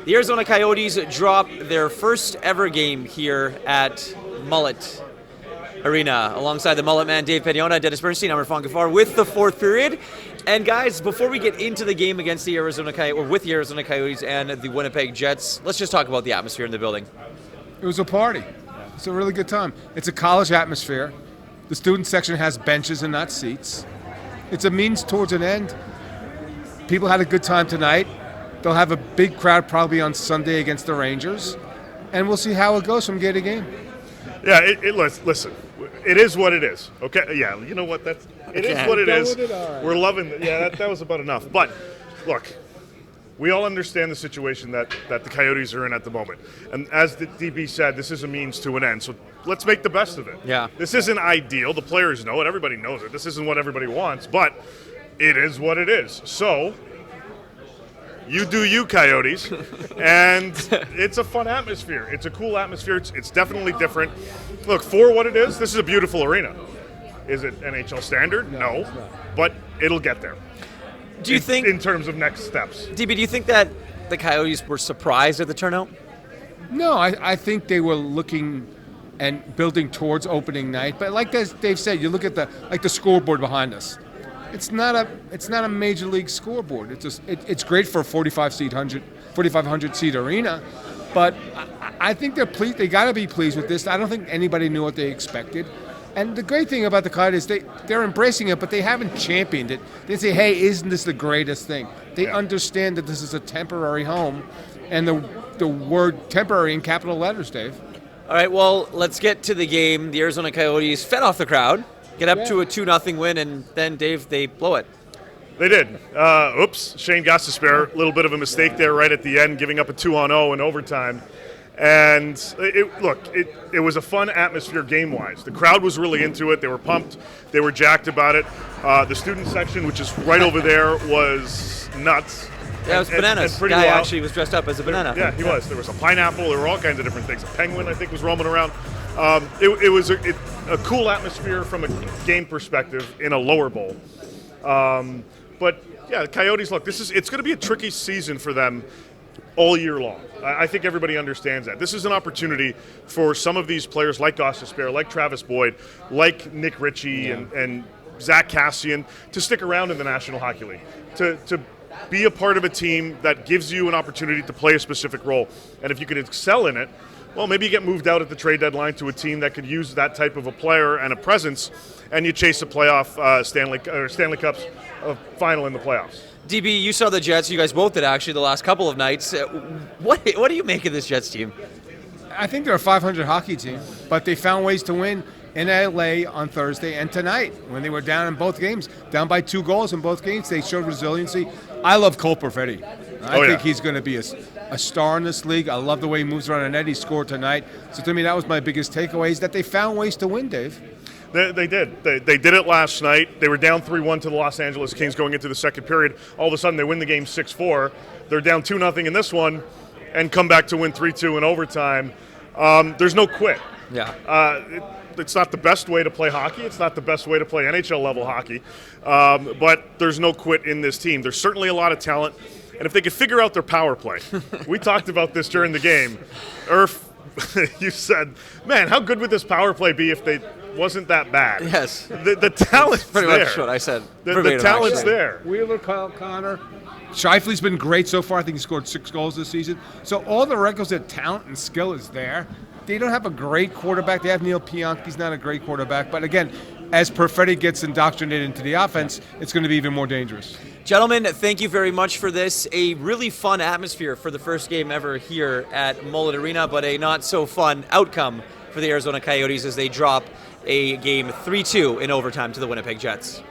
The Arizona Coyotes drop their first ever game here at Mullett Arena alongside the Mullett man Dave Pagnotta, Dennis Bernstein, I'm Irfaan Gaffar with the fourth period. And guys, before we get into the game against the Arizona Coyotes, or with the Arizona Coyotes and the Winnipeg Jets, let's just talk about the atmosphere in the building. It was a party. It's a really good time. It's a college atmosphere. The student section has benches and not seats. It's a means towards an end. People had a good time tonight. They'll have a big crowd probably on Sunday against the Rangers. And we'll see how it goes from game to game. Yeah, listen, it is what it is. Okay, yeah, you know what? It is what it is. Right. We're loving it. Yeah, that was about enough. But look, we all understand the situation that the Coyotes are in at the moment. And as the DB said, this is a means to an end. So let's make the best of it. Yeah. This isn't ideal. The players know it. Everybody knows it. This isn't what everybody wants. But it is what it is. So you do you, Coyotes. And it's a fun atmosphere. It's a cool atmosphere. It's definitely different. Look, for what it is, this is a beautiful arena. Is it NHL standard? No. It's not. But it'll get there. Do you think, in terms of next steps? DB, do you think that the Coyotes were surprised at the turnout? No, I think they were looking and building towards opening night. But like Dave said, you look at the scoreboard behind us. It's not a major league scoreboard. It's great for a 4,500 seat arena, but I think they're pleased. They got to be pleased with this. I don't think anybody knew what they expected. And the great thing about the Coyotes, they're embracing it, but they haven't championed it. They say, "Hey, isn't this the greatest thing?" They understand that this is a temporary home, and the word "temporary" in capital letters, Dave. All right, well, let's get to the game. The Arizona Coyotes fed off the crowd, get up to a 2-0 win, and then, Dave, they blow it. They did. Shane Gostisbehere, a little bit of a mistake there right at the end, giving up a 2-on-0 in overtime. And it was a fun atmosphere game-wise. The crowd was really into it. They were pumped. They were jacked about it. The student section, which is right over there, was nuts. Yeah, it was bananas. The guy actually was dressed up as a banana. Yeah, he was. There was a pineapple. There were all kinds of different things. A penguin, I think, was roaming around. It was a cool atmosphere from a game perspective in a lower bowl. But, yeah, the Coyotes, look, it's going to be a tricky season for them all year long. I think everybody understands that. This is an opportunity for some of these players like Gostisbehere, like Travis Boyd, like Nick Ritchie and Zach Kassian to stick around in the National Hockey League, to be a part of a team that gives you an opportunity to play a specific role. And if you could excel in it, well, maybe you get moved out at the trade deadline to a team that could use that type of a player and a presence, and you chase a playoff Stanley Cup's final in the playoffs. DB, you saw the Jets. You guys both did, actually, the last couple of nights. What do you make of this Jets team? I think they're a 500 hockey team, but they found ways to win in LA on Thursday and tonight when they were down in both games, down by 2 goals in both games. They showed resiliency. I love Cole Perfetti. I think he's going to be a star in this league. I love the way he moves around the net. He scored tonight. So to me, that was my biggest takeaway, is that they found ways to win, Dave. They did. They did it last night. They were down 3-1 to the Los Angeles Kings going into the second period. All of a sudden, they win the game 6-4. They're down 2-0 in this one and come back to win 3-2 in overtime. There's no quit. Yeah. It's not the best way to play hockey. It's not the best way to play NHL-level hockey. But there's no quit in this team. There's certainly a lot of talent. And if they could figure out their power play, we talked about this during the game. Irf, you said, man, how good would this power play be if they wasn't that bad? Yes. The talent's pretty there. much what I said. The talent's there. Wheeler, Kyle Connor. Shifley's been great so far. I think he scored 6 goals this season. So all the requisite talent and skill is there. They don't have a great quarterback. They have Neil Pionk. He's not a great quarterback. But again, as Perfetti gets indoctrinated into the offense, it's going to be even more dangerous. Gentlemen, thank you very much for this. A really fun atmosphere for the first game ever here at Mullett Arena, but a not-so-fun outcome for the Arizona Coyotes as they drop a game 3-2 in overtime to the Winnipeg Jets.